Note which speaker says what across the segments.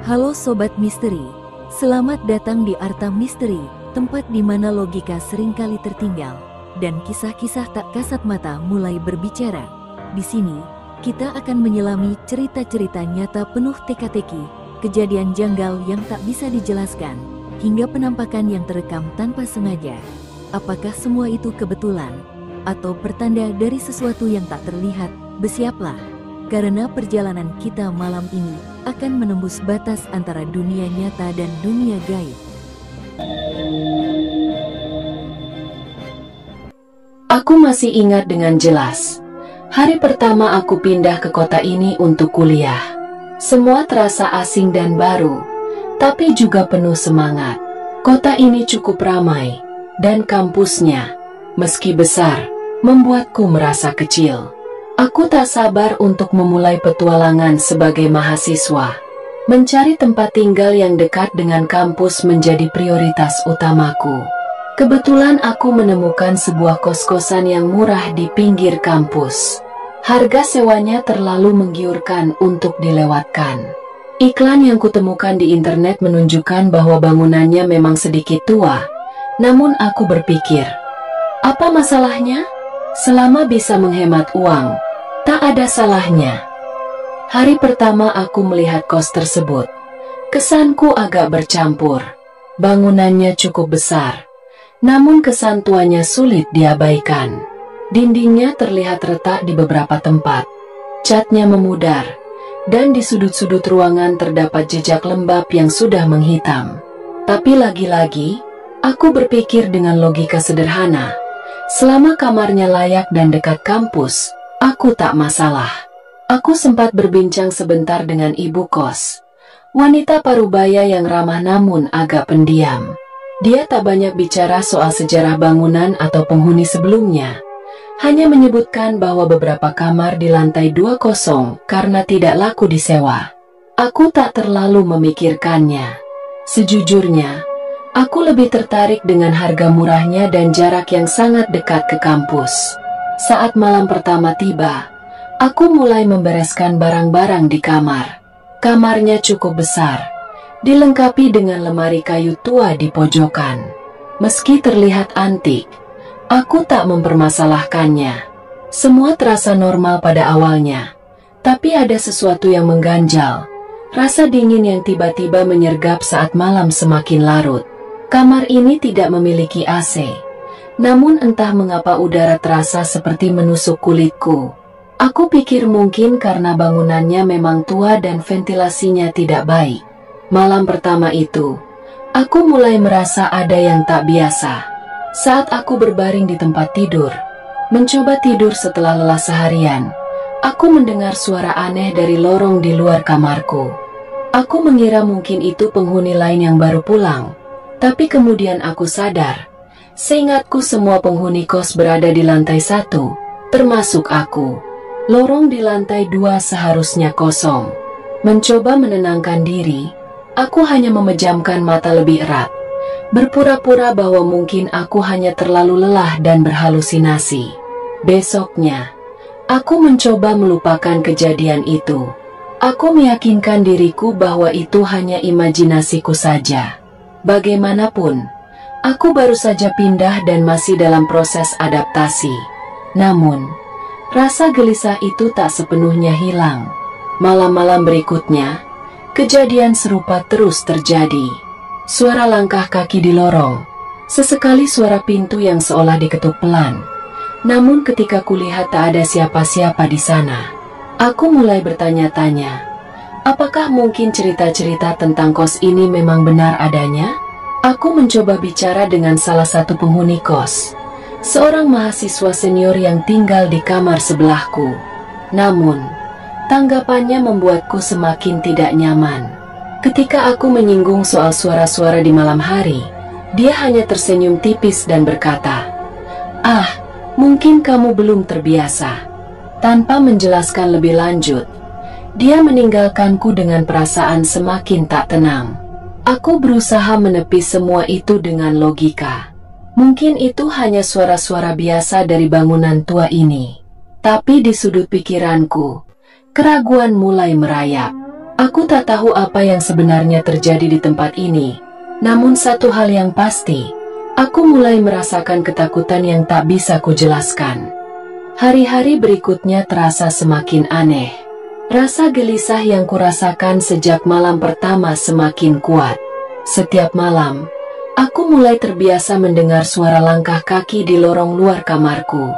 Speaker 1: Halo Sobat Misteri, selamat datang di Arta Misteri, tempat di mana logika seringkali tertinggal, dan kisah-kisah tak kasat mata mulai berbicara. Di sini, kita akan menyelami cerita-cerita nyata penuh teka-teki, kejadian janggal yang tak bisa dijelaskan, hingga penampakan yang terekam tanpa sengaja. Apakah semua itu kebetulan? Atau pertanda dari sesuatu yang tak terlihat? Bersiaplah, karena perjalanan kita malam ini akan menembus batas antara dunia nyata dan dunia gaib.
Speaker 2: Aku masih ingat dengan jelas. Hari pertama aku pindah ke kota ini untuk kuliah. Semua terasa asing dan baru, tapi juga penuh semangat. Kota ini cukup ramai, dan kampusnya, meski besar, membuatku merasa kecil. Aku tak sabar untuk memulai petualangan sebagai mahasiswa. Mencari tempat tinggal yang dekat dengan kampus menjadi prioritas utamaku. Kebetulan aku menemukan sebuah kos-kosan yang murah di pinggir kampus. Harga sewanya terlalu menggiurkan untuk dilewatkan. Iklan yang kutemukan di internet menunjukkan bahwa bangunannya memang sedikit tua. Namun aku berpikir, apa masalahnya? Selama bisa menghemat uang, tak ada salahnya. Hari pertama aku melihat kos tersebut. Kesanku agak bercampur. Bangunannya cukup besar, namun kesan tuanya sulit diabaikan. Dindingnya terlihat retak di beberapa tempat. Catnya memudar, dan di sudut-sudut ruangan terdapat jejak lembab yang sudah menghitam. Tapi lagi-lagi, aku berpikir dengan logika sederhana. Selama kamarnya layak dan dekat kampus, aku tak masalah. Aku sempat berbincang sebentar dengan ibu kos. Wanita parubaya yang ramah namun agak pendiam. Dia tak banyak bicara soal sejarah bangunan atau penghuni sebelumnya. Hanya menyebutkan bahwa beberapa kamar di lantai 2 kosong karena tidak laku disewa. Aku tak terlalu memikirkannya. Sejujurnya, aku lebih tertarik dengan harga murahnya dan jarak yang sangat dekat ke kampus. Saat malam pertama tiba, aku mulai membereskan barang-barang di kamar. Kamarnya cukup besar, dilengkapi dengan lemari kayu tua di pojokan. Meski terlihat antik, aku tak mempermasalahkannya. Semua terasa normal pada awalnya, tapi ada sesuatu yang mengganjal. Rasa dingin yang tiba-tiba menyergap saat malam semakin larut. Kamar ini tidak memiliki AC. Namun entah mengapa udara terasa seperti menusuk kulitku. Aku pikir mungkin karena bangunannya memang tua dan ventilasinya tidak baik. Malam pertama itu, aku mulai merasa ada yang tak biasa. Saat aku berbaring di tempat tidur, mencoba tidur setelah lelah seharian, aku mendengar suara aneh dari lorong di luar kamarku. Aku mengira mungkin itu penghuni lain yang baru pulang. Tapi kemudian aku sadar, seingatku semua penghuni kos berada di lantai 1, termasuk aku. Lorong di lantai 2 seharusnya kosong. Mencoba menenangkan diri, aku hanya memejamkan mata lebih erat. Berpura-pura bahwa mungkin aku hanya terlalu lelah dan berhalusinasi. Besoknya, aku mencoba melupakan kejadian itu. Aku meyakinkan diriku bahwa itu hanya imajinasiku saja. Bagaimanapun, aku baru saja pindah dan masih dalam proses adaptasi. Namun, rasa gelisah itu tak sepenuhnya hilang. Malam-malam berikutnya, kejadian serupa terus terjadi. Suara langkah kaki di lorong, sesekali suara pintu yang seolah diketuk pelan. Namun ketika kulihat tak ada siapa-siapa di sana, aku mulai bertanya-tanya, apakah mungkin cerita-cerita tentang kos ini memang benar adanya? Aku mencoba bicara dengan salah satu penghuni kos, seorang mahasiswa senior yang tinggal di kamar sebelahku. Namun, tanggapannya membuatku semakin tidak nyaman. Ketika aku menyinggung soal suara-suara di malam hari, dia hanya tersenyum tipis dan berkata, "Ah, mungkin kamu belum terbiasa." Tanpa menjelaskan lebih lanjut, dia meninggalkanku dengan perasaan semakin tak tenang. Aku berusaha menepis semua itu dengan logika. Mungkin itu hanya suara-suara biasa dari bangunan tua ini. Tapi di sudut pikiranku, keraguan mulai merayap. Aku tak tahu apa yang sebenarnya terjadi di tempat ini, namun satu hal yang pasti, aku mulai merasakan ketakutan yang tak bisa kujelaskan. Hari-hari berikutnya terasa semakin aneh. Rasa gelisah yang kurasakan sejak malam pertama semakin kuat. Setiap malam, aku mulai terbiasa mendengar suara langkah kaki di lorong luar kamarku.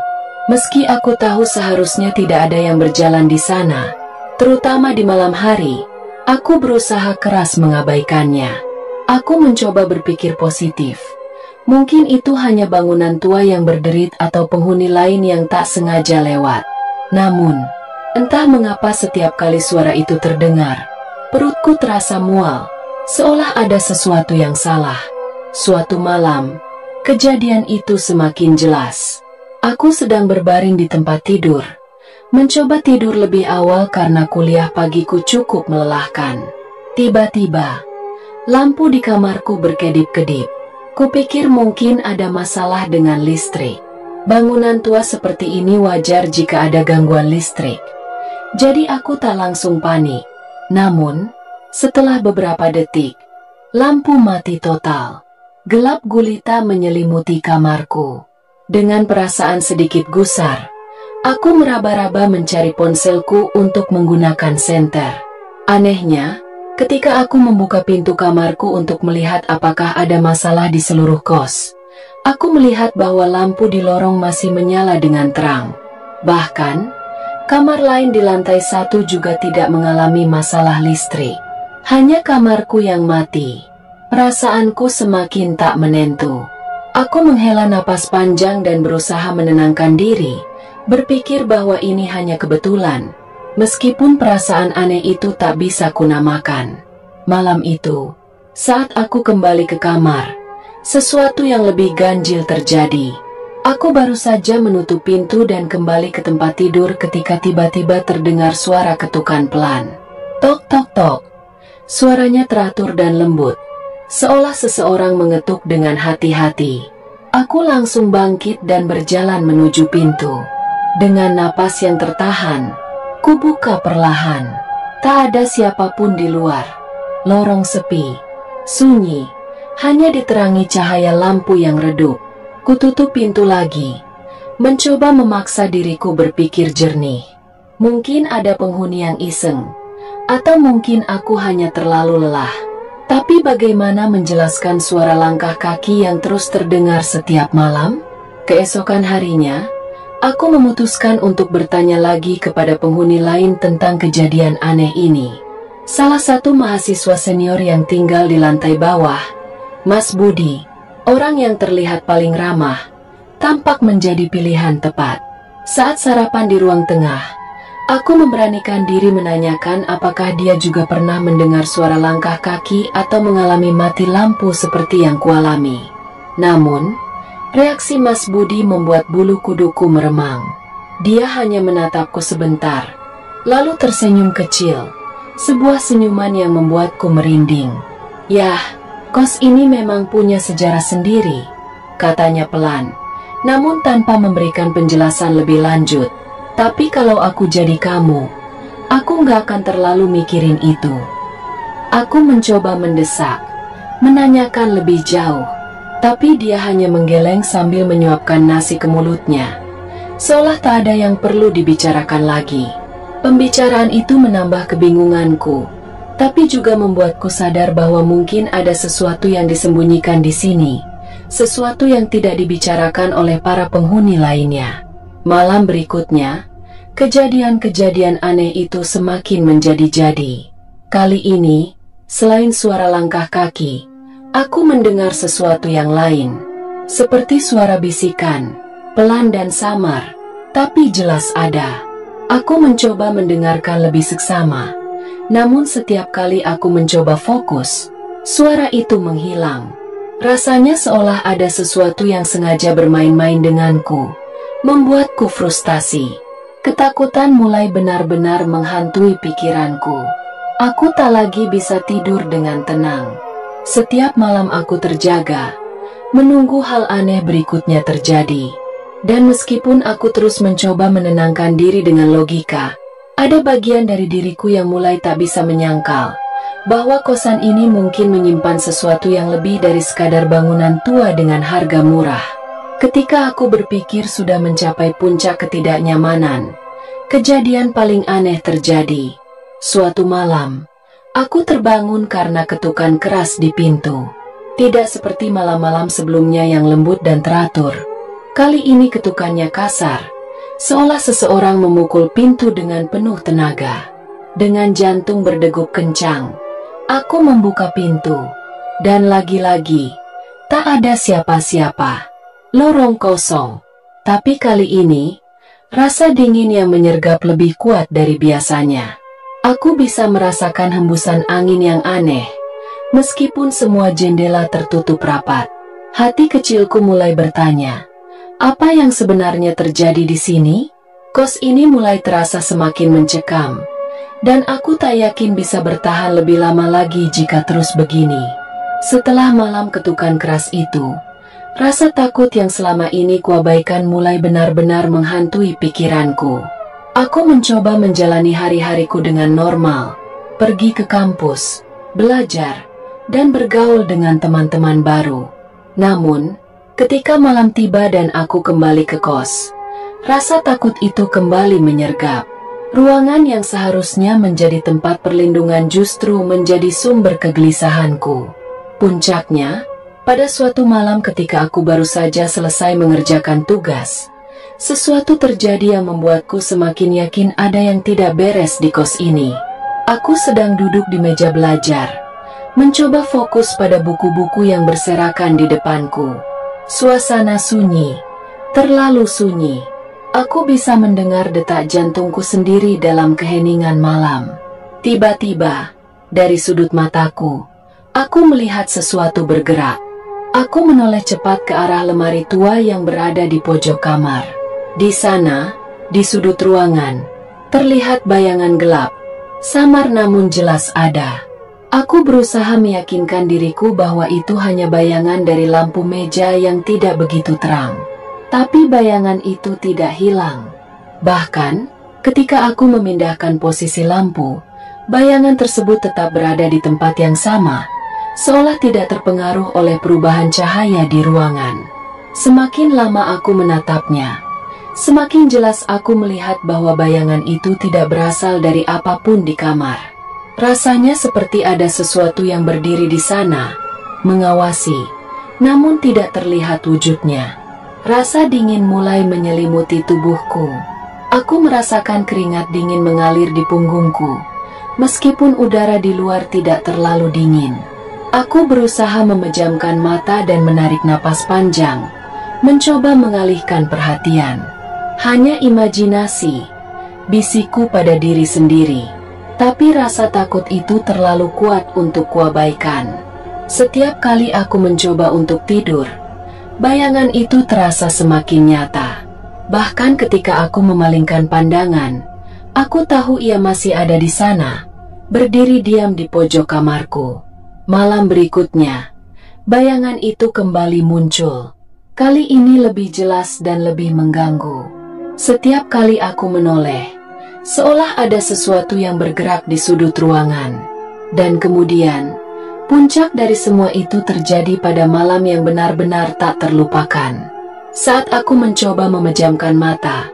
Speaker 2: Meski aku tahu seharusnya tidak ada yang berjalan di sana, terutama di malam hari, aku berusaha keras mengabaikannya. Aku mencoba berpikir positif. Mungkin itu hanya bangunan tua yang berderit atau penghuni lain yang tak sengaja lewat. Namun, entah mengapa setiap kali suara itu terdengar, perutku terasa mual, seolah ada sesuatu yang salah. Suatu malam, kejadian itu semakin jelas. Aku sedang berbaring di tempat tidur, mencoba tidur lebih awal karena kuliah pagiku cukup melelahkan. Tiba-tiba, lampu di kamarku berkedip-kedip. Kupikir mungkin ada masalah dengan listrik. Bangunan tua seperti ini wajar jika ada gangguan listrik. Jadi aku tak langsung panik. Namun, setelah beberapa detik, lampu mati total. Gelap gulita menyelimuti kamarku. Dengan perasaan sedikit gusar, aku meraba-raba mencari ponselku untuk menggunakan senter. Anehnya, ketika aku membuka pintu kamarku untuk melihat apakah ada masalah di seluruh kos, aku melihat bahwa lampu di lorong masih menyala dengan terang. Bahkan, kamar lain di lantai 1 juga tidak mengalami masalah listrik. Hanya kamarku yang mati. Perasaanku semakin tak menentu. Aku menghela napas panjang dan berusaha menenangkan diri, berpikir bahwa ini hanya kebetulan. Meskipun perasaan aneh itu tak bisa kunamakan. Malam itu, saat aku kembali ke kamar, sesuatu yang lebih ganjil terjadi. Aku baru saja menutup pintu dan kembali ke tempat tidur ketika tiba-tiba terdengar suara ketukan pelan. Tok tok tok. Suaranya teratur dan lembut, seolah seseorang mengetuk dengan hati-hati. Aku langsung bangkit dan berjalan menuju pintu. Dengan napas yang tertahan, kubuka perlahan. Tak ada siapapun di luar. Lorong sepi, sunyi, hanya diterangi cahaya lampu yang redup. Kututup pintu lagi, mencoba memaksa diriku berpikir jernih. Mungkin ada penghuni yang iseng, atau mungkin aku hanya terlalu lelah. Tapi bagaimana menjelaskan suara langkah kaki yang terus terdengar setiap malam? Keesokan harinya, aku memutuskan untuk bertanya lagi kepada penghuni lain tentang kejadian aneh ini. Salah satu mahasiswa senior yang tinggal di lantai bawah, Mas Budi, orang yang terlihat paling ramah, tampak menjadi pilihan tepat. Saat sarapan di ruang tengah, aku memberanikan diri menanyakan apakah dia juga pernah mendengar suara langkah kaki atau mengalami mati lampu seperti yang kualami. Namun, reaksi Mas Budi membuat bulu kuduku meremang. Dia hanya menatapku sebentar, lalu tersenyum kecil, sebuah senyuman yang membuatku merinding. "Yah, kos ini memang punya sejarah sendiri," katanya pelan, namun tanpa memberikan penjelasan lebih lanjut. "Tapi kalau aku jadi kamu, aku nggak akan terlalu mikirin itu." Aku mencoba mendesak, menanyakan lebih jauh, tapi dia hanya menggeleng sambil menyuapkan nasi ke mulutnya, seolah tak ada yang perlu dibicarakan lagi. Pembicaraan itu menambah kebingunganku, tapi juga membuatku sadar bahwa mungkin ada sesuatu yang disembunyikan di sini, sesuatu yang tidak dibicarakan oleh para penghuni lainnya. Malam berikutnya, kejadian-kejadian aneh itu semakin menjadi-jadi. Kali ini, selain suara langkah kaki, aku mendengar sesuatu yang lain, seperti suara bisikan, pelan dan samar, tapi jelas ada. Aku mencoba mendengarkan lebih seksama, namun setiap kali aku mencoba fokus, suara itu menghilang. Rasanya seolah ada sesuatu yang sengaja bermain-main denganku, membuatku frustasi. Ketakutan mulai benar-benar menghantui pikiranku. Aku tak lagi bisa tidur dengan tenang. Setiap malam aku terjaga, menunggu hal aneh berikutnya terjadi. Dan meskipun aku terus mencoba menenangkan diri dengan logika, Ada bagian dari diriku yang mulai tak bisa menyangkal bahwa kosan ini mungkin menyimpan sesuatu yang lebih dari sekadar bangunan tua dengan harga murah. Ketika aku berpikir sudah mencapai puncak ketidaknyamanan, kejadian paling aneh terjadi. Suatu malam, aku terbangun karena ketukan keras di pintu. Tidak seperti malam-malam sebelumnya yang lembut dan teratur. Kali ini ketukannya kasar, seolah seseorang memukul pintu dengan penuh tenaga. Dengan jantung berdegup kencang, aku membuka pintu, dan lagi-lagi, tak ada siapa-siapa. Lorong kosong. Tapi kali ini, rasa dingin yang menyergap lebih kuat dari biasanya. Aku bisa merasakan hembusan angin yang aneh, meskipun semua jendela tertutup rapat. Hati kecilku mulai bertanya, apa yang sebenarnya terjadi di sini? Kos ini mulai terasa semakin mencekam, dan aku tak yakin bisa bertahan lebih lama lagi jika terus begini. Setelah malam ketukan keras itu, rasa takut yang selama ini kuabaikan mulai benar-benar menghantui pikiranku. Aku mencoba menjalani hari-hariku dengan normal, pergi ke kampus, belajar, dan bergaul dengan teman-teman baru. Namun, ketika malam tiba dan aku kembali ke kos, rasa takut itu kembali menyergap. Ruangan yang seharusnya menjadi tempat perlindungan justru menjadi sumber kegelisahanku. Puncaknya, pada suatu malam ketika aku baru saja selesai mengerjakan tugas, sesuatu terjadi yang membuatku semakin yakin ada yang tidak beres di kos ini. Aku sedang duduk di meja belajar, mencoba fokus pada buku-buku yang berserakan di depanku. Suasana sunyi, terlalu sunyi. Aku bisa mendengar detak jantungku sendiri dalam keheningan malam. Tiba-tiba, dari sudut mataku, aku melihat sesuatu bergerak. Aku menoleh cepat ke arah lemari tua yang berada di pojok kamar. Di sana, di sudut ruangan, terlihat bayangan gelap, samar namun jelas ada. Aku berusaha meyakinkan diriku bahwa itu hanya bayangan dari lampu meja yang tidak begitu terang. Tapi bayangan itu tidak hilang. Bahkan, ketika aku memindahkan posisi lampu, bayangan tersebut tetap berada di tempat yang sama, seolah tidak terpengaruh oleh perubahan cahaya di ruangan. Semakin lama aku menatapnya, semakin jelas aku melihat bahwa bayangan itu tidak berasal dari apapun di kamar. Rasanya seperti ada sesuatu yang berdiri di sana, mengawasi, namun tidak terlihat wujudnya. Rasa dingin mulai menyelimuti tubuhku. Aku merasakan keringat dingin mengalir di punggungku, meskipun udara di luar tidak terlalu dingin. Aku berusaha memejamkan mata dan menarik napas panjang, mencoba mengalihkan perhatian. Hanya imajinasi, bisikku pada diri sendiri. Tapi rasa takut itu terlalu kuat untuk kuabaikan. Setiap kali aku mencoba untuk tidur, bayangan itu terasa semakin nyata. Bahkan ketika aku memalingkan pandangan, aku tahu ia masih ada di sana, berdiri diam di pojok kamarku. Malam berikutnya, bayangan itu kembali muncul. Kali ini lebih jelas dan lebih mengganggu. Setiap kali aku menoleh, seolah ada sesuatu yang bergerak di sudut ruangan. Dan kemudian, puncak dari semua itu terjadi pada malam yang benar-benar tak terlupakan. Saat aku mencoba memejamkan mata,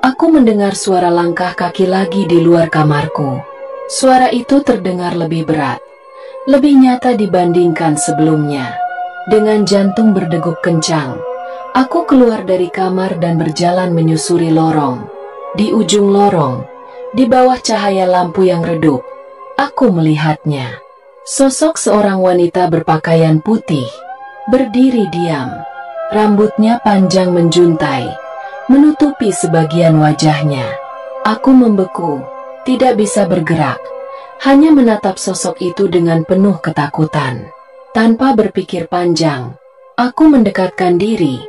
Speaker 2: aku mendengar suara langkah kaki lagi di luar kamarku. Suara itu terdengar lebih berat, lebih nyata dibandingkan sebelumnya. Dengan jantung berdegup kencang, aku keluar dari kamar dan berjalan menyusuri lorong. Di ujung lorong, di bawah cahaya lampu yang redup, aku melihatnya. Sosok seorang wanita berpakaian putih, berdiri diam. Rambutnya panjang menjuntai, menutupi sebagian wajahnya. Aku membeku, tidak bisa bergerak, hanya menatap sosok itu dengan penuh ketakutan. Tanpa berpikir panjang, aku mendekatkan diri,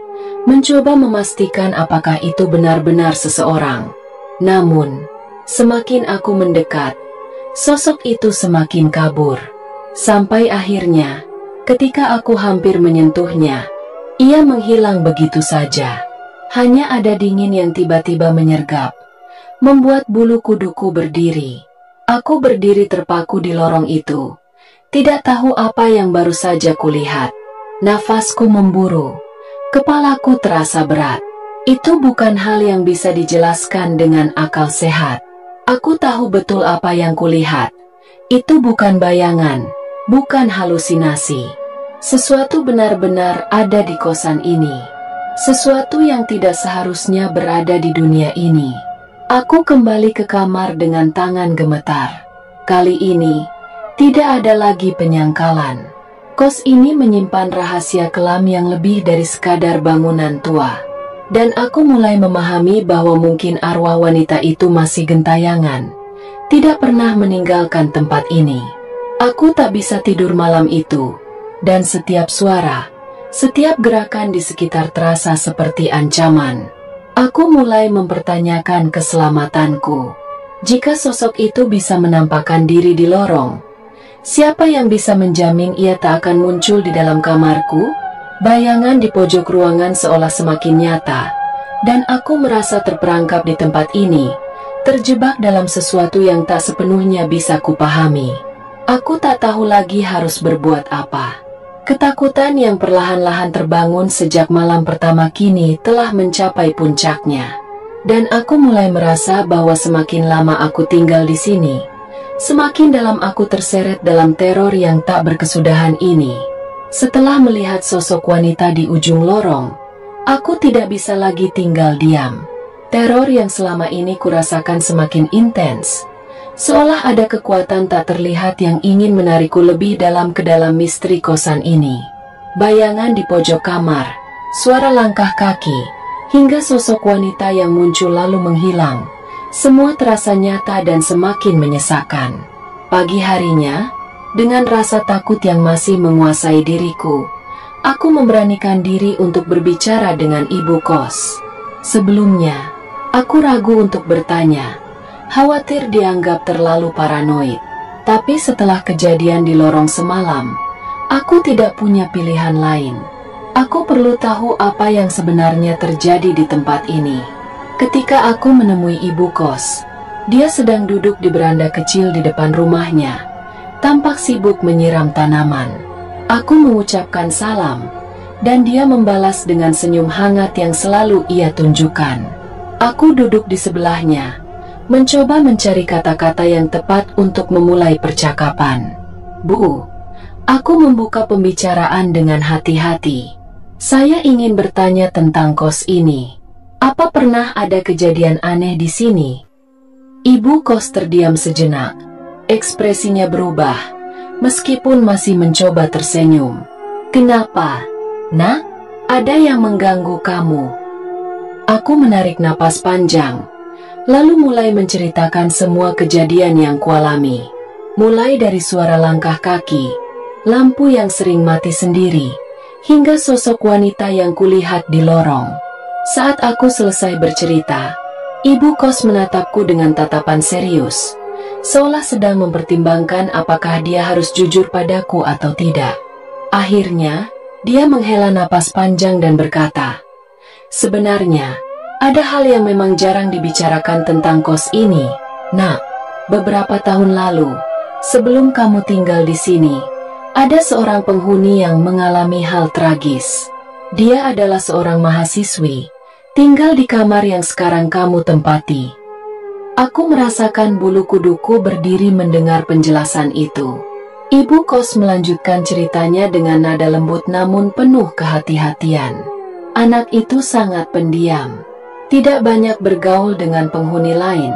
Speaker 2: mencoba memastikan apakah itu benar-benar seseorang. Namun, semakin aku mendekat, sosok itu semakin kabur. Sampai akhirnya, ketika aku hampir menyentuhnya, ia menghilang begitu saja. Hanya ada dingin yang tiba-tiba menyergap. membuat bulu kuduku berdiri. Aku berdiri terpaku di lorong itu, tidak tahu apa yang baru saja kulihat. Nafasku memburu, kepalaku terasa berat. Itu bukan hal yang bisa dijelaskan dengan akal sehat. Aku tahu betul apa yang kulihat. Itu bukan bayangan, bukan halusinasi. Sesuatu benar-benar ada di kosan ini. Sesuatu yang tidak seharusnya berada di dunia ini. Aku kembali ke kamar dengan tangan gemetar. Kali ini, tidak ada lagi penyangkalan. Kos ini menyimpan rahasia kelam yang lebih dari sekadar bangunan tua. Dan aku mulai memahami bahwa mungkin arwah wanita itu masih gentayangan, tidak pernah meninggalkan tempat ini. Aku tak bisa tidur malam itu, dan setiap suara, setiap gerakan di sekitar terasa seperti ancaman. Aku mulai mempertanyakan keselamatanku. Jika sosok itu bisa menampakkan diri di lorong, siapa yang bisa menjamin ia tak akan muncul di dalam kamarku? Bayangan di pojok ruangan seolah semakin nyata, dan aku merasa terperangkap di tempat ini, terjebak dalam sesuatu yang tak sepenuhnya bisa kupahami. Aku tak tahu lagi harus berbuat apa. Ketakutan yang perlahan-lahan terbangun sejak malam pertama kini telah mencapai puncaknya. Dan aku mulai merasa bahwa semakin lama aku tinggal di sini, semakin dalam aku terseret dalam teror yang tak berkesudahan ini. Setelah melihat sosok wanita di ujung lorong, aku tidak bisa lagi tinggal diam. Teror yang selama ini kurasakan semakin intens, seolah ada kekuatan tak terlihat yang ingin menarikku lebih dalam ke dalam misteri kosan ini. Bayangan di pojok kamar, suara langkah kaki, hingga sosok wanita yang muncul lalu menghilang, semua terasa nyata dan semakin menyesakan. Pagi harinya, dengan rasa takut yang masih menguasai diriku, aku memberanikan diri untuk berbicara dengan ibu kos. Sebelumnya, aku ragu untuk bertanya, khawatir dianggap terlalu paranoid. Tapi setelah kejadian di lorong semalam, aku tidak punya pilihan lain. Aku perlu tahu apa yang sebenarnya terjadi di tempat ini. Ketika aku menemui ibu kos, dia sedang duduk di beranda kecil di depan rumahnya, tampak sibuk menyiram tanaman. Aku mengucapkan salam, dan dia membalas dengan senyum hangat yang selalu ia tunjukkan. Aku duduk di sebelahnya, mencoba mencari kata-kata yang tepat untuk memulai percakapan. Bu, aku membuka pembicaraan dengan hati-hati. Saya ingin bertanya tentang kos ini. Apa pernah ada kejadian aneh di sini? Ibu kos terdiam sejenak. Ekspresinya berubah, meskipun masih mencoba tersenyum. Kenapa? Nak, ada yang mengganggu kamu? Aku menarik napas panjang, lalu mulai menceritakan semua kejadian yang kualami. Mulai dari suara langkah kaki, lampu yang sering mati sendiri, hingga sosok wanita yang kulihat di lorong. Saat aku selesai bercerita, ibu kos menatapku dengan tatapan serius, seolah sedang mempertimbangkan apakah dia harus jujur padaku atau tidak. Akhirnya, dia menghela napas panjang dan berkata, sebenarnya, ada hal yang memang jarang dibicarakan tentang kos ini. Nak, beberapa tahun lalu, sebelum kamu tinggal di sini, ada seorang penghuni yang mengalami hal tragis. Dia adalah seorang mahasiswi, tinggal di kamar yang sekarang kamu tempati. Aku merasakan bulu kuduku berdiri mendengar penjelasan itu. Ibu kos melanjutkan ceritanya dengan nada lembut namun penuh kehati-hatian. Anak itu sangat pendiam, tidak banyak bergaul dengan penghuni lain,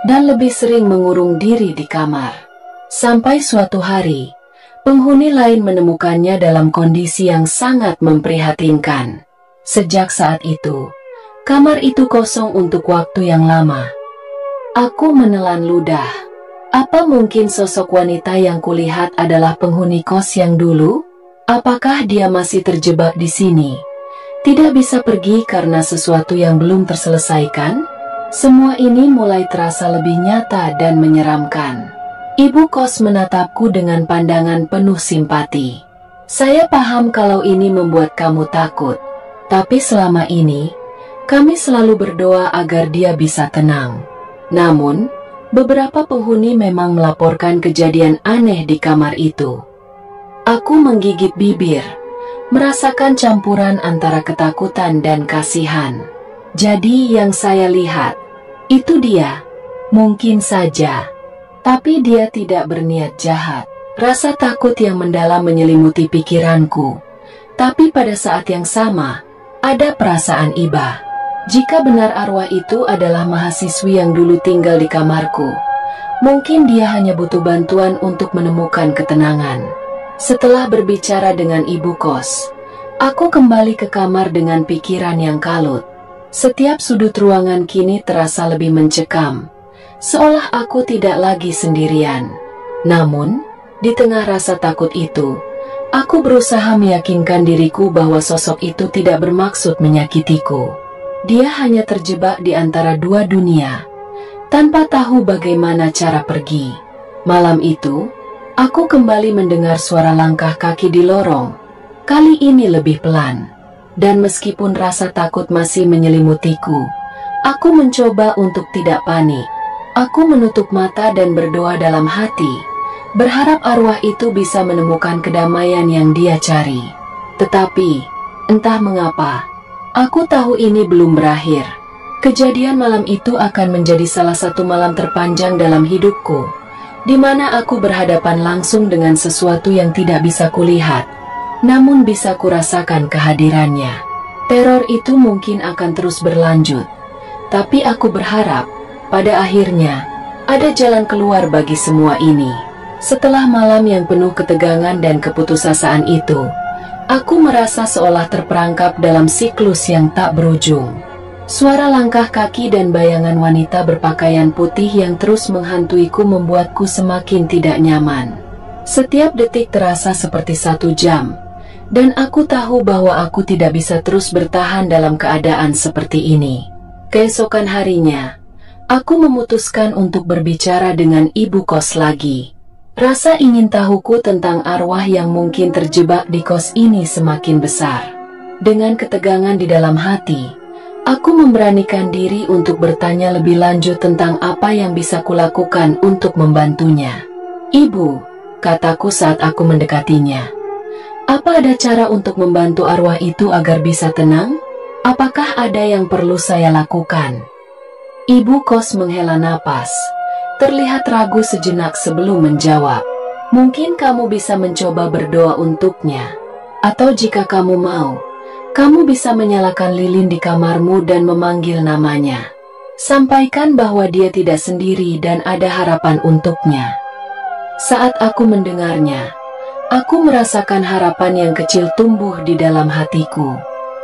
Speaker 2: dan lebih sering mengurung diri di kamar. Sampai suatu hari, penghuni lain menemukannya dalam kondisi yang sangat memprihatinkan. Sejak saat itu, kamar itu kosong untuk waktu yang lama. Aku menelan ludah. Apa mungkin sosok wanita yang kulihat adalah penghuni kos yang dulu? Apakah dia masih terjebak di sini? Tidak bisa pergi karena sesuatu yang belum terselesaikan? Semua ini mulai terasa lebih nyata dan menyeramkan. Ibu kos menatapku dengan pandangan penuh simpati. Saya paham kalau ini membuat kamu takut, tapi selama ini, kami selalu berdoa agar dia bisa tenang. Namun, beberapa penghuni memang melaporkan kejadian aneh di kamar itu. Aku menggigit bibir, merasakan campuran antara ketakutan dan kasihan. Jadi yang saya lihat, itu dia. Mungkin saja. Tapi dia tidak berniat jahat. Rasa takut yang mendalam menyelimuti pikiranku. Tapi pada saat yang sama, ada perasaan iba. Jika benar arwah itu adalah mahasiswi yang dulu tinggal di kamarku, mungkin dia hanya butuh bantuan untuk menemukan ketenangan. Setelah berbicara dengan ibu kos, aku kembali ke kamar dengan pikiran yang kalut. Setiap sudut ruangan kini terasa lebih mencekam, seolah aku tidak lagi sendirian. Namun, di tengah rasa takut itu, aku berusaha meyakinkan diriku bahwa sosok itu tidak bermaksud menyakitiku. Dia hanya terjebak di antara dua dunia, tanpa tahu bagaimana cara pergi. Malam itu, aku kembali mendengar suara langkah kaki di lorong, kali ini lebih pelan. Dan meskipun rasa takut masih menyelimutiku, aku mencoba untuk tidak panik. Aku menutup mata dan berdoa dalam hati, berharap arwah itu bisa menemukan kedamaian yang dia cari. Tetapi, entah mengapa, aku tahu ini belum berakhir. Kejadian malam itu akan menjadi salah satu malam terpanjang dalam hidupku, di mana aku berhadapan langsung dengan sesuatu yang tidak bisa kulihat, namun bisa kurasakan kehadirannya. Teror itu mungkin akan terus berlanjut, tapi aku berharap, pada akhirnya, ada jalan keluar bagi semua ini. Setelah malam yang penuh ketegangan dan keputusasaan itu, aku merasa seolah terperangkap dalam siklus yang tak berujung. Suara langkah kaki dan bayangan wanita berpakaian putih yang terus menghantuiku membuatku semakin tidak nyaman. Setiap detik terasa seperti 1 jam, dan aku tahu bahwa aku tidak bisa terus bertahan dalam keadaan seperti ini. Keesokan harinya, aku memutuskan untuk berbicara dengan ibu kos lagi. Rasa ingin tahuku tentang arwah yang mungkin terjebak di kos ini semakin besar. Dengan ketegangan di dalam hati, aku memberanikan diri untuk bertanya lebih lanjut tentang apa yang bisa kulakukan untuk membantunya. "Ibu," kataku saat aku mendekatinya, "apa ada cara untuk membantu arwah itu agar bisa tenang? Apakah ada yang perlu saya lakukan?" Ibu kos menghela napas, terlihat ragu sejenak sebelum menjawab. "Mungkin kamu bisa mencoba berdoa untuknya. Atau jika kamu mau, kamu bisa menyalakan lilin di kamarmu dan memanggil namanya. Sampaikan bahwa dia tidak sendiri dan ada harapan untuknya." Saat aku mendengarnya, aku merasakan harapan yang kecil tumbuh di dalam hatiku.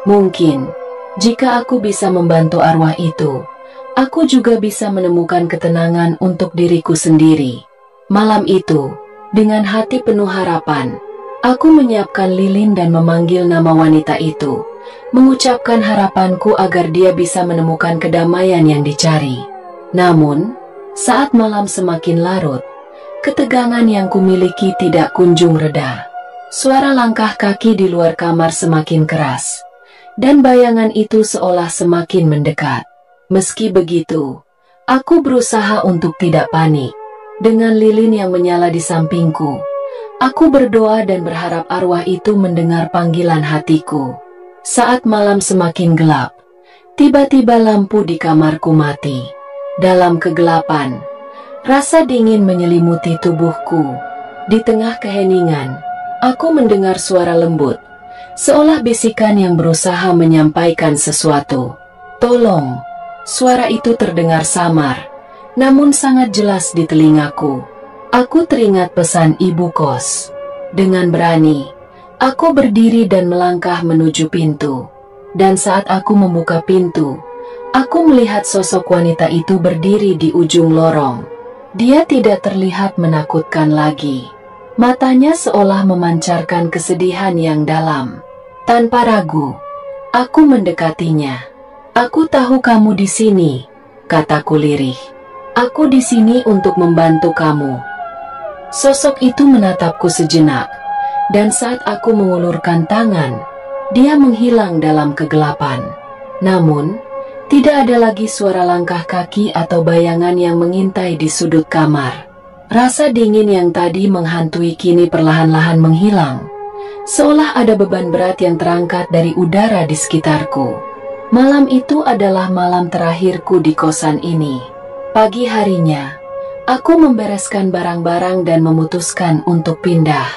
Speaker 2: Mungkin, jika aku bisa membantu arwah itu, aku juga bisa menemukan ketenangan untuk diriku sendiri. Malam itu, dengan hati penuh harapan, aku menyiapkan lilin dan memanggil nama wanita itu, mengucapkan harapanku agar dia bisa menemukan kedamaian yang dicari. Namun, saat malam semakin larut, ketegangan yang kumiliki tidak kunjung reda. Suara langkah kaki di luar kamar semakin keras, dan bayangan itu seolah semakin mendekat. Meski begitu, aku berusaha untuk tidak panik. Dengan lilin yang menyala di sampingku, aku berdoa dan berharap arwah itu mendengar panggilan hatiku. Saat malam semakin gelap, tiba-tiba lampu di kamarku mati. Dalam kegelapan, rasa dingin menyelimuti tubuhku. Di tengah keheningan, aku mendengar suara lembut, seolah bisikan yang berusaha menyampaikan sesuatu. "Tolong!" Suara itu terdengar samar, namun sangat jelas di telingaku. Aku teringat pesan ibu kos. Dengan berani, aku berdiri dan melangkah menuju pintu. Dan saat aku membuka pintu, aku melihat sosok wanita itu berdiri di ujung lorong. Dia tidak terlihat menakutkan lagi. Matanya seolah memancarkan kesedihan yang dalam. Tanpa ragu, aku mendekatinya. "Aku tahu kamu di sini," kataku lirih. "Aku di sini untuk membantu kamu." Sosok itu menatapku sejenak, dan saat aku mengulurkan tangan, dia menghilang dalam kegelapan. Namun, Tidak ada lagi suara langkah kaki atau bayangan yang mengintai di sudut kamar. Rasa dingin yang tadi menghantui kini perlahan-lahan menghilang. Seolah ada beban berat yang terangkat dari udara di sekitarku. Malam itu adalah malam terakhirku di kosan ini. Pagi harinya, aku membereskan barang-barang dan memutuskan untuk pindah.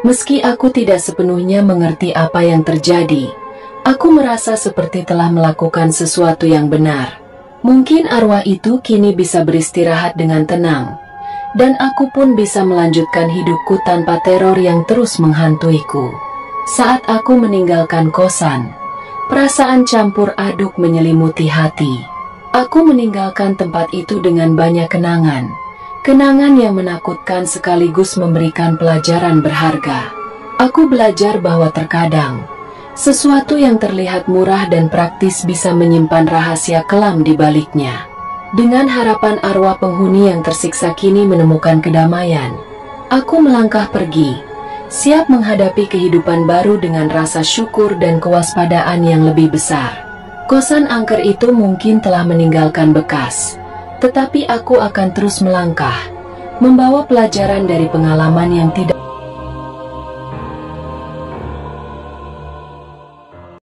Speaker 2: Meski aku tidak sepenuhnya mengerti apa yang terjadi, aku merasa seperti telah melakukan sesuatu yang benar. Mungkin arwah itu kini bisa beristirahat dengan tenang, dan aku pun bisa melanjutkan hidupku tanpa teror yang terus menghantuiku. Saat aku meninggalkan kosan, perasaan campur aduk menyelimuti hati. Aku meninggalkan tempat itu dengan banyak kenangan. Kenangan yang menakutkan sekaligus memberikan pelajaran berharga. Aku belajar bahwa terkadang, sesuatu yang terlihat murah dan praktis bisa menyimpan rahasia kelam di baliknya. Dengan harapan arwah penghuni yang tersiksa kini menemukan kedamaian, aku melangkah pergi, siap menghadapi kehidupan baru dengan rasa syukur dan kewaspadaan yang lebih besar. Kosan angker itu mungkin telah meninggalkan bekas, tetapi aku akan terus melangkah, membawa pelajaran dari pengalaman yang tidak